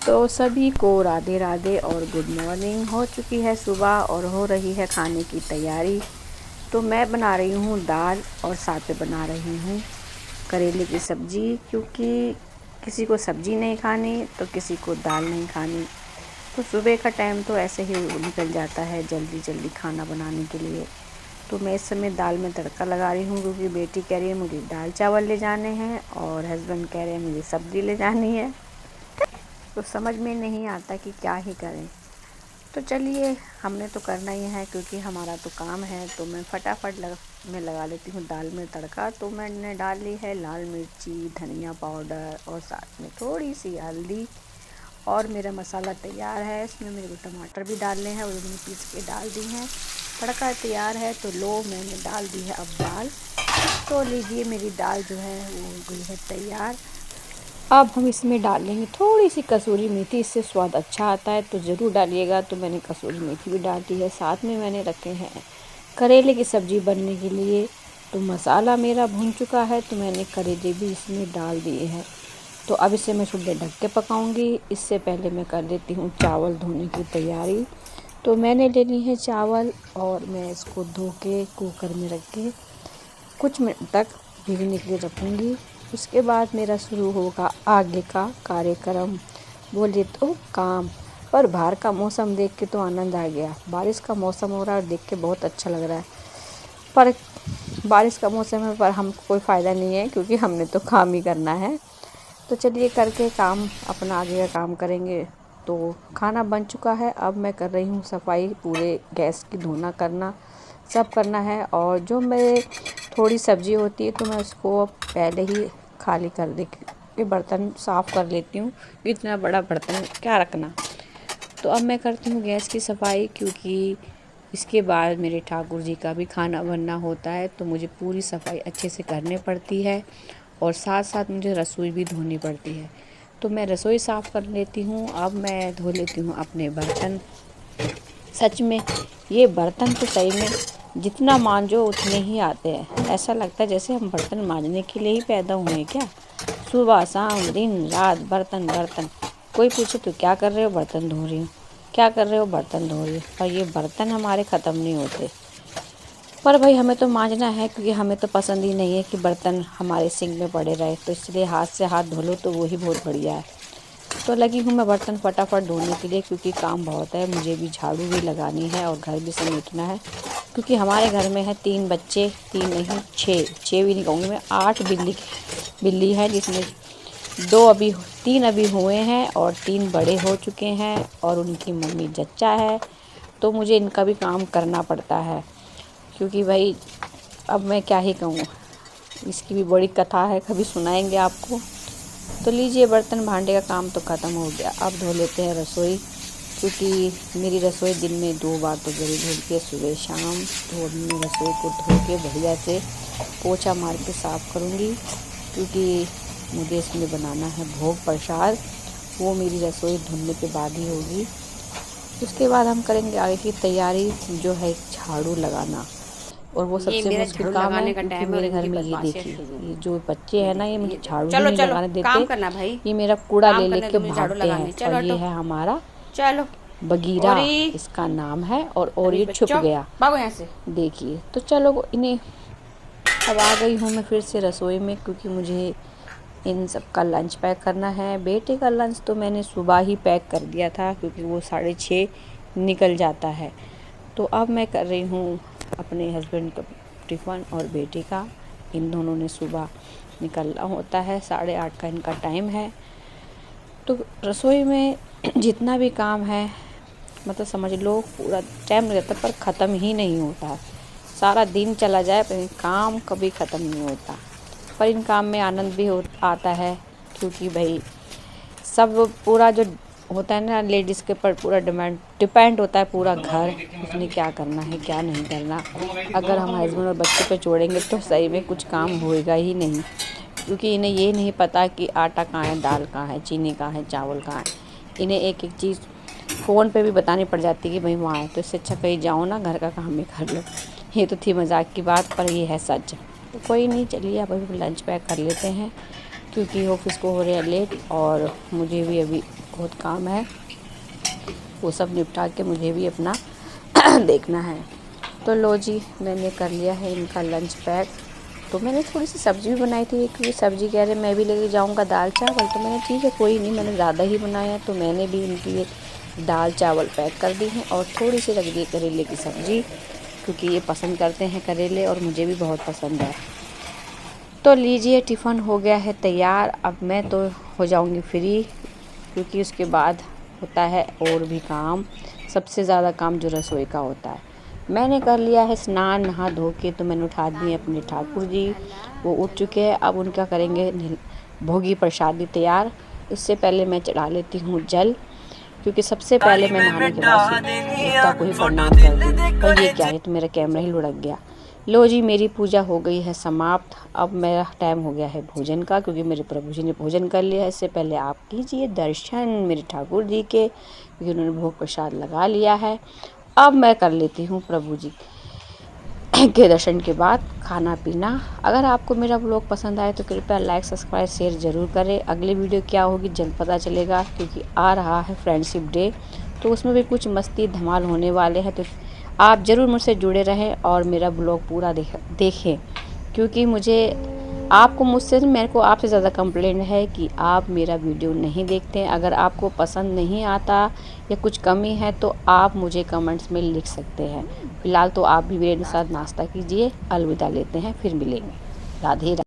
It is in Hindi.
तो सभी को राधे राधे और गुड मॉर्निंग। हो चुकी है सुबह और हो रही है खाने की तैयारी। तो मैं बना रही हूँ दाल और साथ में बना रही हूँ करेले की सब्ज़ी, क्योंकि किसी को सब्ज़ी नहीं खानी तो किसी को दाल नहीं खानी। तो सुबह का टाइम तो ऐसे ही निकल जाता है जल्दी जल्दी खाना बनाने के लिए। तो मैं इस समय दाल में तड़का लगा रही हूँ, क्योंकि बेटी कह रही है मुझे दाल चावल ले जाने हैं और हस्बैंड कह रहे हैं मुझे सब्ज़ी ले जानी है। तो समझ में नहीं आता कि क्या ही करें। तो चलिए, हमने तो करना ही है क्योंकि हमारा तो काम है। तो मैं फटाफट मैं लगा लेती हूँ दाल में तड़का। तो मैंने डाल ली है लाल मिर्ची, धनिया पाउडर और साथ में थोड़ी सी हल्दी, और मेरा मसाला तैयार है। इसमें मेरे को टमाटर भी डालने हैं और मैंने पीस के डाल दी हैं। तड़का तैयार है तो लो मैंने डाल दी है अब दाल। तो लीजिए, मेरी दाल जो है वो हो गई है तैयार। अब हम इसमें डालेंगे थोड़ी सी कसूरी मेथी, इससे स्वाद अच्छा आता है तो ज़रूर डालिएगा। तो मैंने कसूरी मेथी भी डाल दी है। साथ में मैंने रखे हैं करेले की सब्ज़ी बनने के लिए। तो मसाला मेरा भून चुका है तो मैंने करेले भी इसमें डाल दिए हैं। तो अब इसे मैं थोड़ी देर ढक के पकाऊंगी। इससे पहले मैं कर लेती हूँ चावल धोने की तैयारी। तो मैंने ले ली है चावल और मैं इसको धो के कुकर में रख के कुछ मिनट तक भीगने के लिए रखूँगी। उसके बाद मेरा शुरू होगा आगे का कार्यक्रम, बोले तो काम। पर बाहर का मौसम देख के तो आनंद आ गया। बारिश का मौसम हो रहा है और देख के बहुत अच्छा लग रहा है। पर बारिश का मौसम है पर हमको कोई फ़ायदा नहीं है, क्योंकि हमने तो काम ही करना है। तो चलिए करके काम अपना आगे का काम करेंगे। तो खाना बन चुका है। अब मैं कर रही हूँ सफाई, पूरे गैस की धोना करना सब करना है। और जो मेरे थोड़ी सब्ज़ी होती है तो मैं उसको पहले ही खाली कर दे के बर्तन साफ़ कर लेती हूँ। इतना बड़ा बर्तन क्या रखना। तो अब मैं करती हूँ गैस की सफाई, क्योंकि इसके बाद मेरे ठाकुर जी का भी खाना बनना होता है। तो मुझे पूरी सफाई अच्छे से करनी पड़ती है और साथ साथ मुझे रसोई भी धोनी पड़ती है। तो मैं रसोई साफ़ कर लेती हूँ। अब मैं धो लेती हूँ अपने बर्तन। सच में ये बर्तन तो सही में जितना मांजो उतने ही आते हैं। ऐसा लगता है जैसे हम बर्तन मांजने के लिए ही पैदा हुए हैं क्या। सुबह शाम दिन रात बर्तन बर्तन। कोई पूछे तो क्या कर रहे हो, बर्तन धो रही हूँ। क्या कर रहे हो, बर्तन धो रही हूँ। और ये बर्तन हमारे ख़त्म नहीं होते। पर भाई हमें तो मांजना है, क्योंकि हमें तो पसंद ही नहीं है कि बर्तन हमारे सिंक में पड़े रहे। तो इसलिए हाथ से हाथ धो लो तो वो ही बहुत बढ़िया है। तो लगी हूँ मैं बर्तन फटाफट धोने के लिए, क्योंकि काम बहुत है। मुझे भी झाड़ू भी लगानी है और घर भी समेटना है, क्योंकि हमारे घर में है 3 बच्चे, 3 नहीं 6 भी नहीं कहूँगी मैं, 8 बिल्ली है, जिसमें 3 अभी हुए हैं और 3 बड़े हो चुके हैं और उनकी मम्मी जच्चा है। तो मुझे इनका भी काम करना पड़ता है, क्योंकि भाई अब मैं क्या ही कहूँ। इसकी भी बड़ी कथा है, कभी सुनाएंगे आपको। तो लीजिए, बर्तन भांडे का काम तो ख़त्म हो गया। अब धो लेते हैं रसोई, क्योंकि मेरी रसोई दिन में 2 बार तो ज़रूर धुलती है, सुबह शाम। तो मैं रसोई को धो के बढ़िया से पोछा मार के साफ़ करूँगी, क्योंकि मुझे इसमें बनाना है भोग प्रसाद। वो मेरी रसोई धुलने के बाद ही होगी। उसके बाद हम करेंगे आगे की तैयारी, जो है झाड़ू लगाना। और वो सबसे मुश्किल काम है, क्योंकि मेरे घर में ये देखिए, ये जो बच्चे हैं ना, ये मुझे झाड़ू भी नहीं लगाने देते। ये मेरा कूड़ा ले लेके भागते हैं। और ये है हमारा बगीरा, इसका नाम है। और ये छुप गया, देखिए। तो चलो इन्हें, अब आ गई हूँ मैं फिर से रसोई में, क्योंकि मुझे इन सब का लंच पैक करना है। बेटे का लंच तो मैंने सुबह ही पैक कर दिया था, क्योंकि वो 6:30 निकल जाता है। तो अब मैं कर रही हूँ अपने हस्बैंड का टिफ़िन और बेटे का। इन दोनों ने सुबह निकलना होता है, 8:30 का इनका टाइम है। तो रसोई में जितना भी काम है, मतलब समझ लो पूरा टाइम रहता, पर ख़त्म ही नहीं होता। सारा दिन चला जाए पर काम कभी ख़त्म नहीं होता। पर इन काम में आनंद भी आता है, क्योंकि भाई सब पूरा जो होता है ना, लेडीज़ के ऊपर पूरा डिपेंड होता है पूरा घर, उसने क्या करना है क्या नहीं करना। अगर हम हस्बैंड और बच्चे पे छोड़ेंगे तो सही में कुछ काम होएगा ही नहीं, क्योंकि इन्हें ये नहीं पता कि आटा कहाँ है, दाल कहाँ है, चीनी कहाँ है, चावल कहाँ है। इन्हें एक एक चीज़ फ़ोन पे भी बतानी पड़ जाती है कि भाई वहाँ है। तो इससे अच्छा कहीं जाओ ना, घर का काम ही कर लो। ये तो थी मजाक की बात, पर ये है सच। तो कोई नहीं, चलिए अब लंच पैक कर लेते हैं, क्योंकि ऑफिस को हो रहा है लेट और मुझे भी अभी बहुत काम है, वो सब निपटा के मुझे भी अपना देखना है। तो लो जी, मैंने कर लिया है इनका लंच पैक। तो मैंने थोड़ी सी सब्ज़ी भी बनाई थी, क्योंकि सब्ज़ी कह रहे मैं भी लेके जाऊंगा दाल चावल। तो मैंने ठीक है कोई नहीं, मैंने ज़्यादा ही बनाया, तो मैंने भी इनकी ये दाल चावल पैक कर दी हैं और थोड़ी सी रख दी करेले की सब्ज़ी, क्योंकि ये पसंद करते हैं करेले और मुझे भी बहुत पसंद है। तो लीजिए, टिफ़िन हो गया है तैयार। अब मैं तो हो जाऊंगी फ्री, क्योंकि उसके बाद होता है और भी काम। सबसे ज़्यादा काम जो रसोई का होता है। मैंने कर लिया है स्नान, नहा धो के। तो मैंने उठा दिए अपने ठाकुर जी, वो उठ चुके हैं। अब उनका करेंगे भोगी प्रसादी तैयार। इससे पहले मैं चढ़ा लेती हूँ जल, क्योंकि सबसे पहले मैं नहाने के बाद देवता को ही प्रणाम करती हूँ। पर ये क्या है, तो मेरा कैमरा ही लुढ़क गया। लो जी, मेरी पूजा हो गई है समाप्त। अब मेरा टाइम हो गया है भोजन का, क्योंकि मेरे प्रभु जी ने भोजन कर लिया है। इससे पहले आप कीजिए दर्शन मेरे ठाकुर जी के, क्योंकि उन्होंने भोग प्रसाद लगा लिया है। अब मैं कर लेती हूँ प्रभु जी के दर्शन के बाद खाना पीना। अगर आपको मेरा ब्लॉग पसंद आए तो कृपया लाइक, सब्सक्राइब, शेयर ज़रूर करें। अगली वीडियो क्या होगी जल्द पता चलेगा, क्योंकि आ रहा है फ्रेंडशिप डे, तो उसमें भी कुछ मस्ती धमाल होने वाले हैं। तो आप ज़रूर मुझसे जुड़े रहें और मेरा ब्लॉग पूरा देखें, क्योंकि मेरे को आपसे ज़्यादा कंप्लेंट है कि आप मेरा वीडियो नहीं देखते हैं। अगर आपको पसंद नहीं आता या कुछ कमी है तो आप मुझे कमेंट्स में लिख सकते हैं। फिलहाल तो आप भी मेरे साथ नाश्ता कीजिए। अलविदा लेते हैं, फिर मिलेंगे। राधे राधे।